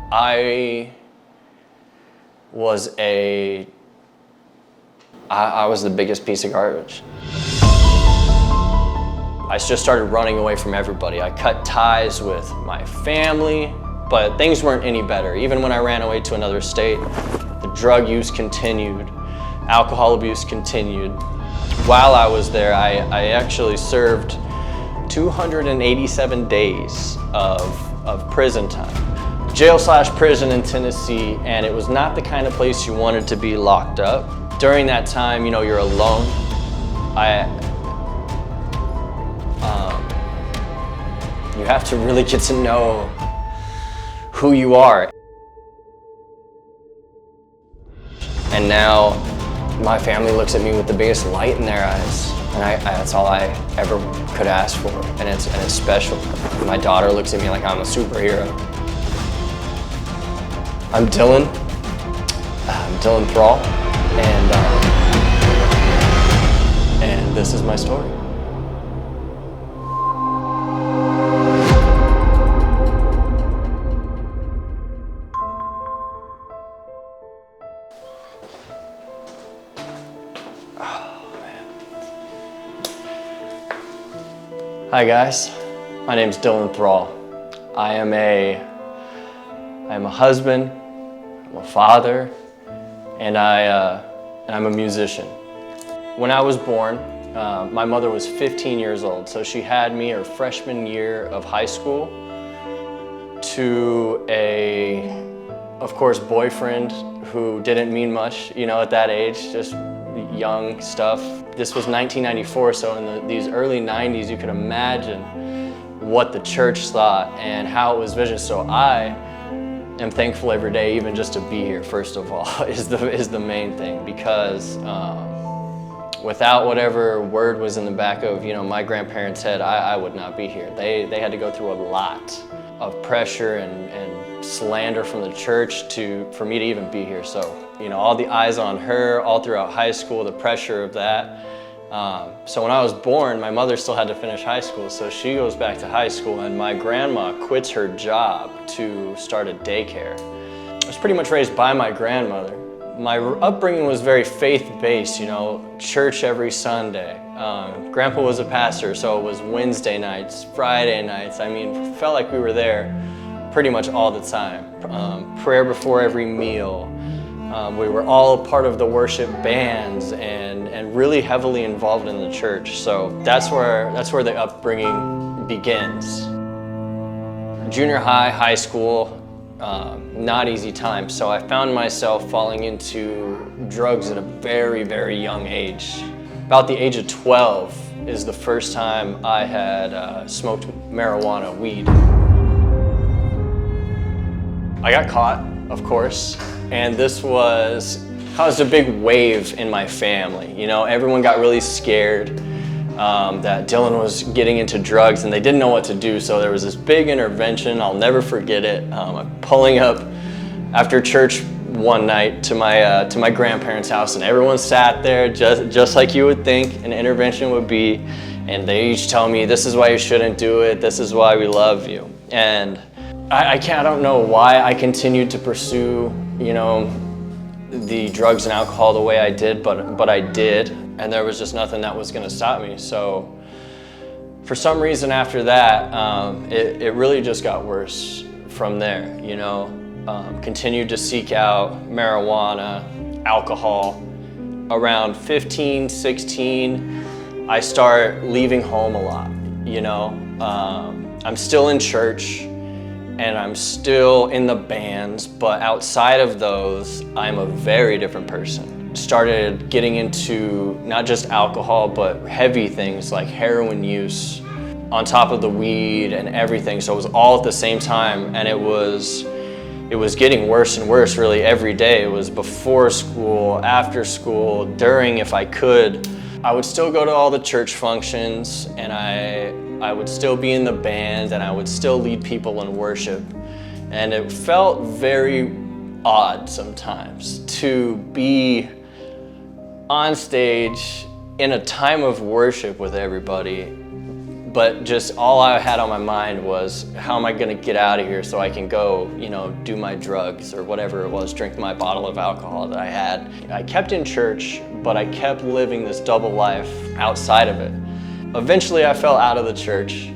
I was the biggest piece of garbage. I just started running away from everybody. I cut ties with my family, but things weren't any better. Even when I ran away to another state, the drug use continued, alcohol abuse continued. While I was there, I actually served 287 days of prison time. Jail/prison in Tennessee, and it was not the kind of place you wanted to be locked up. During that time, you know, you're alone. You have to really get to know who you are. And now my family looks at me with the biggest light in their eyes, and that's all I ever could ask for, and it's special. My daughter looks at me like I'm a superhero. I'm Dillan. I'm Dillan Thrall, and this is my story. Hi guys, my name's Dillan Thrall. I am a husband, I'm a father, and I'm a musician. When I was born, my mother was 15 years old, so she had me her freshman year of high school to of course, boyfriend who didn't mean much, you know, at that age, just young stuff. This was 1994, so in these early 90s, you can imagine what the church thought and how it was visioned. So I am thankful every day, even just to be here, first of all, is the main thing, because without whatever word was in the back of, you know, my grandparents' head, I would not be here. They had to go through a lot of pressure and slander from the church for me to even be here. So, you know, all the eyes on her all throughout high school, the pressure of that. So when I was born, my mother still had to finish high school, so she goes back to high school, and my grandma quits her job to start a daycare. I was pretty much raised by my grandmother. My upbringing was very faith-based, you know, church every Sunday. Grandpa was a pastor, so it was Wednesday nights, Friday nights. I mean, felt like we were there pretty much all the time. Prayer before every meal. We were all part of the worship bands and really heavily involved in the church. So that's where the upbringing begins. Junior high, high school, not easy time. So I found myself falling into drugs at a very, very young age. About the age of 12 is the first time I had smoked marijuana, weed. I got caught, of course, and this caused a big wave in my family. You know, everyone got really scared that Dillan was getting into drugs, and they didn't know what to do, so there was this big intervention. I'll never forget it. I'm pulling up after church one night to my grandparents' house, and everyone sat there just like you would think an intervention would be, and they each tell me, this is why you shouldn't do it, this is why we love you. And I don't know why I continued to pursue, you know, the drugs and alcohol the way I did, but I did, and there was just nothing that was gonna stop me. So for some reason after that, it really just got worse from there, you know. Continued to seek out marijuana, alcohol. Around 15, 16, I start leaving home a lot, you know. I'm still in church, and I'm still in the bands, but outside of those, I'm a very different person. Started getting into not just alcohol, but heavy things like heroin use, on top of the weed and everything. So it was all at the same time, and it was getting worse and worse really every day. It was before school, after school, during if I could. I would still go to all the church functions, and I would still be in the band, and I would still lead people in worship. And it felt very odd sometimes to be on stage in a time of worship with everybody, But just all I had on my mind was, how am I gonna get out of here so I can go, you know, do my drugs or whatever it was, drink my bottle of alcohol that I had. I kept in church, but I kept living this double life outside of it. Eventually I fell out of the church.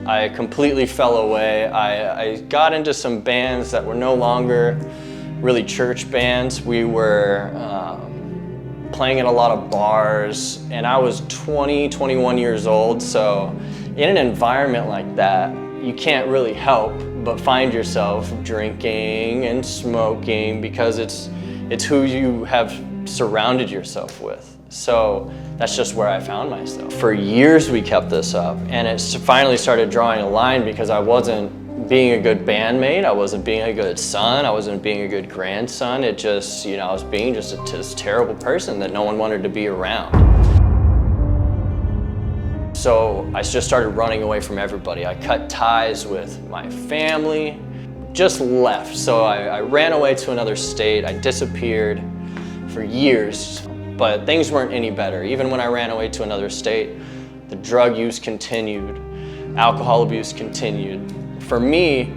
I completely fell away. I got into some bands that were no longer really church bands. We were playing at a lot of bars, and I was 20, 21 years old, so in an environment like that, you can't really help but find yourself drinking and smoking because it's who you have surrounded yourself with. So that's just where I found myself. For years we kept this up, and it finally started drawing a line because I wasn't being a good bandmate, I wasn't being a good son, I wasn't being a good grandson. It just, you know, I was being just this terrible person that no one wanted to be around. So I just started running away from everybody. I cut ties with my family, just left. So I ran away to another state. I disappeared for years, but things weren't any better. Even when I ran away to another state, the drug use continued, alcohol abuse continued. For me,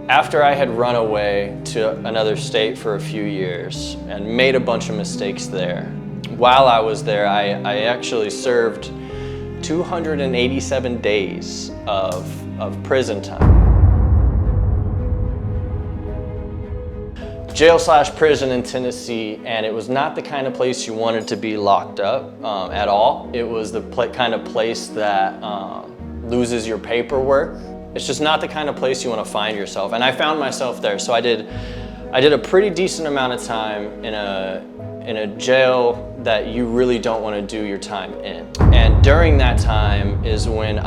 after I had run away to another state for a few years and made a bunch of mistakes there, while I was there, I actually served 287 days of prison time. Jail/prison in Tennessee, and it was not the kind of place you wanted to be locked up at all. It was the kind of place that loses your paperwork. It's just not the kind of place you want to find yourself, and I found myself there. So I did a pretty decent amount of time in a jail that you really don't want to do your time in. And during that time is when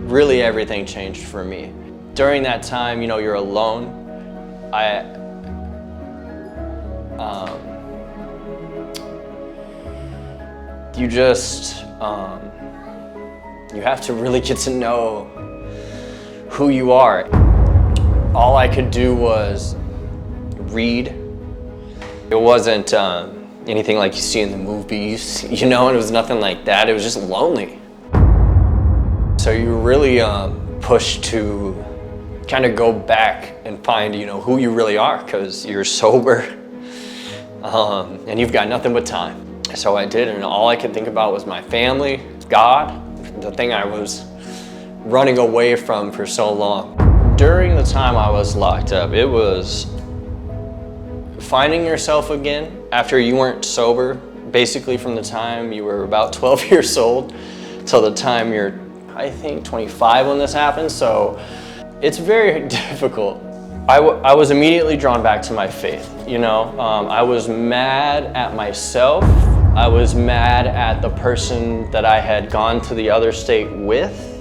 really everything changed for me. During that time, you know, you're alone. You just, you have to really get to know who you are. All I could do was read. It wasn't anything like you see in the movies, you know, and it was nothing like that. It was just lonely. So you really pushed to kind of go back and find, you know, who you really are, because you're sober and you've got nothing but time. So I did, and all I could think about was my family, God, the thing I was running away from for so long. During the time I was locked up, it was finding yourself again after you weren't sober, basically from the time you were about 12 years old till the time you're, I think, 25 when this happened. So it's very difficult. I was immediately drawn back to my faith, you know. I was mad at myself. I was mad at the person that I had gone to the other state with.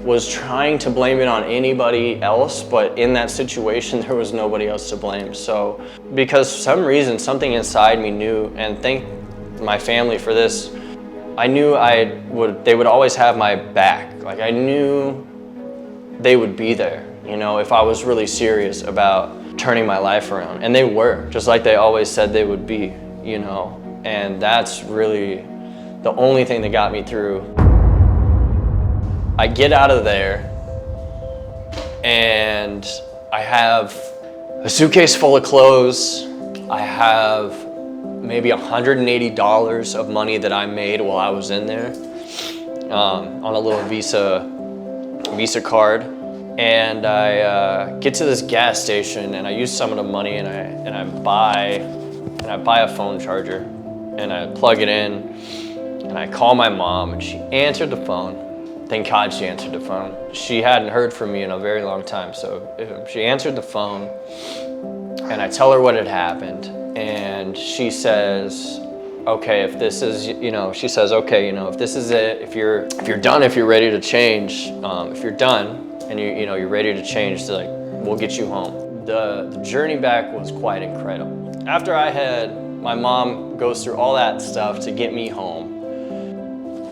Was trying to blame it on anybody else, but in that situation, there was nobody else to blame. So, because for some reason, something inside me knew, and thank my family for this, I knew they would always have my back. Like, I knew they would be there, you know, if I was really serious about turning my life around. And they were, just like they always said they would be, you know. And that's really the only thing that got me through. I get out of there and I have a suitcase full of clothes. I have maybe $180 of money that I made while I was in there on a little Visa card. And I get to this gas station and I use some of the money and I buy a phone charger and I plug it in and I call my mom and she answered the phone. Thank God she answered the phone. She hadn't heard from me in a very long time, so she answered the phone and I tell her what had happened and she says, okay, if this is, you know, she says, okay, you know, if this is it, if you're done, if you're ready to change, if you're done and you're ready to change, so like, we'll get you home. The journey back was quite incredible. After my mom goes through all that stuff to get me home,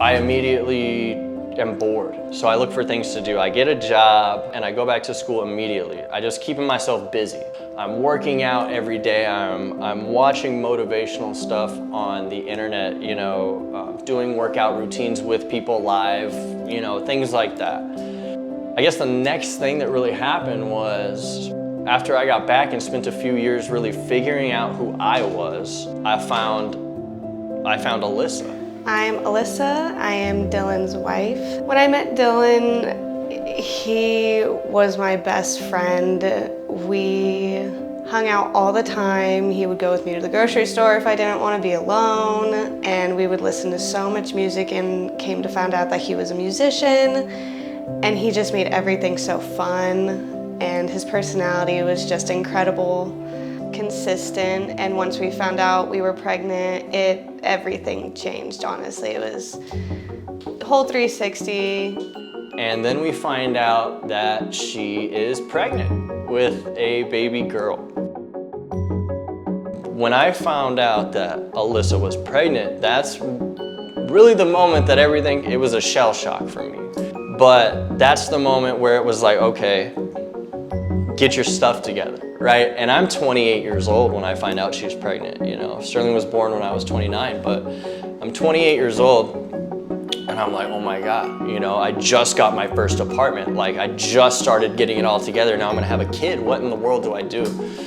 I immediately am bored. So I look for things to do. I get a job and I go back to school immediately. I just keeping myself busy. I'm working out every day. I'm watching motivational stuff on the internet, you know, doing workout routines with people live, you know, things like that. I guess the next thing that really happened was after I got back and spent a few years really figuring out who I was, I found Alyssa. I'm Alyssa. I am Dillan's wife. When I met Dillan, he was my best friend. We hung out all the time. He would go with me to the grocery store if I didn't want to be alone, and we would listen to so much music, and came to find out that he was a musician, and he just made everything so fun, and his personality was just incredible, consistent, and once we found out we were pregnant, everything changed, honestly. It was a whole 360. And then we find out that she is pregnant with a baby girl. When I found out that Alyssa was pregnant, that's really the moment that it was a shell shock for me. But that's the moment where it was like, okay, get your stuff together, right? And I'm 28 years old when I find out she's pregnant, you know. Sterling was born when I was 29, but I'm 28 years old. And I'm like, oh my God, you know, I just got my first apartment. Like, I just started getting it all together. Now I'm gonna have a kid. What in the world do I do?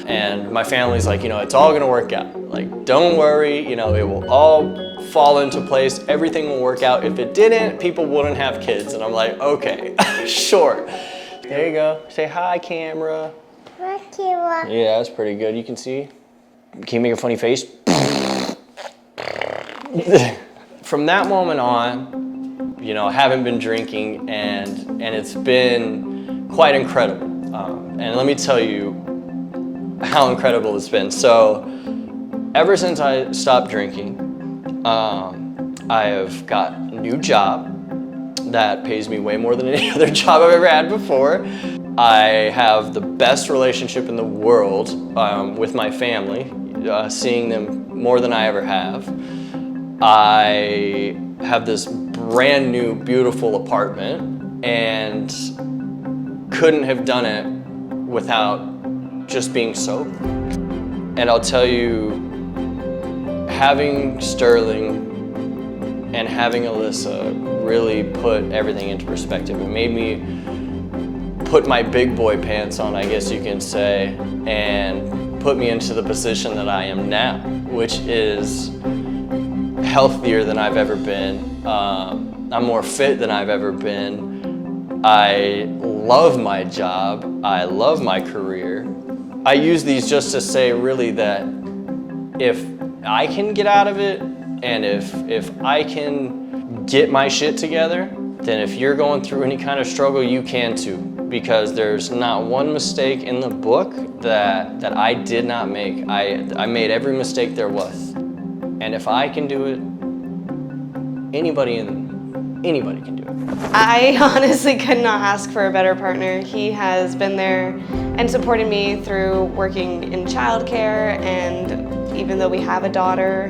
And my family's like, you know, it's all gonna work out. Like, don't worry, you know, it will all fall into place. Everything will work out. If it didn't, people wouldn't have kids. And I'm like, okay, sure. There you go. Say hi, camera. Hi, camera. Yeah, that's pretty good. You can see. Can you make a funny face? From that moment on, you know, I haven't been drinking, and it's been quite incredible. And let me tell you how incredible it's been. So, ever since I stopped drinking, I have got a new job that pays me way more than any other job I've ever had before. I have the best relationship in the world with my family, seeing them more than I ever have. I have this brand new, beautiful apartment, and couldn't have done it without just being sober. And I'll tell you, having Sterling and having Alyssa really put everything into perspective. It made me put my big boy pants on, I guess you can say, and put me into the position that I am now, which is healthier than I've ever been. I'm more fit than I've ever been. I love my job. I love my career. I use these just to say really that if I can get out of it, and if I can get my shit together, then if you're going through any kind of struggle, you can too. Because there's not one mistake in the book that I did not make. I made every mistake there was. And if I can do it, anybody can do it. I honestly could not ask for a better partner. He has been there and supported me through working in childcare, and even though we have a daughter,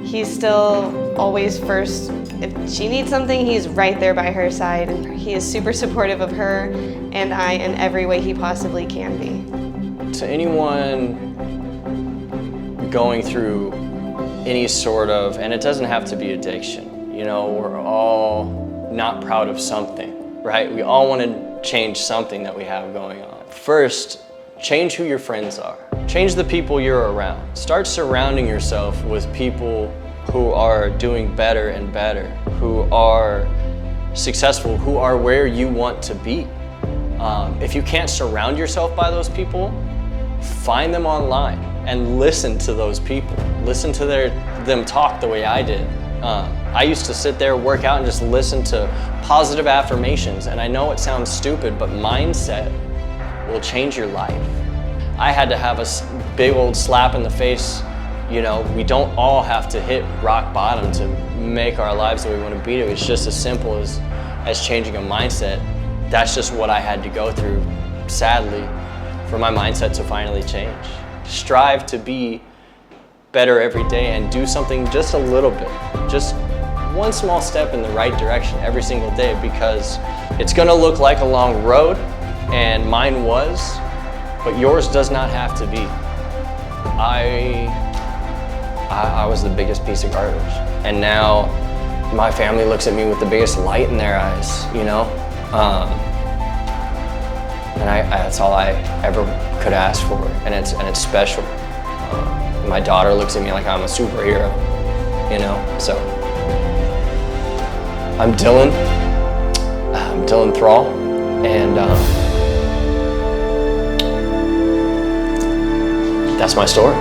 he's still always first. If she needs something, he's right there by her side, and he is super supportive of her and I in every way he possibly can be. To anyone going through any sort of, and it doesn't have to be addiction, you know, we're all not proud of something, right? We all want to change something that we have going on. First, change who your friends are. Change the people you're around. Start surrounding yourself with people who are doing better and better, who are successful, who are where you want to be. If you can't surround yourself by those people, find them online and listen to those people. Listen to them talk the way I did. I used to sit there, work out, and just listen to positive affirmations. And I know it sounds stupid, but mindset will change your life. I had to have a big old slap in the face. You know, we don't all have to hit rock bottom to make our lives the way we want to be. It's just as simple as changing a mindset. That's just what I had to go through, sadly, for my mindset to finally change. Strive to be better every day and do something just a little bit, just one small step in the right direction every single day, because it's gonna look like a long road, and mine was, but yours does not have to be. I was the biggest piece of garbage, and now my family looks at me with the biggest light in their eyes, you know? And that's all I ever could ask for, and it's special. My daughter looks at me like I'm a superhero, you know? So, I'm Dillan Thrall, and that's my story.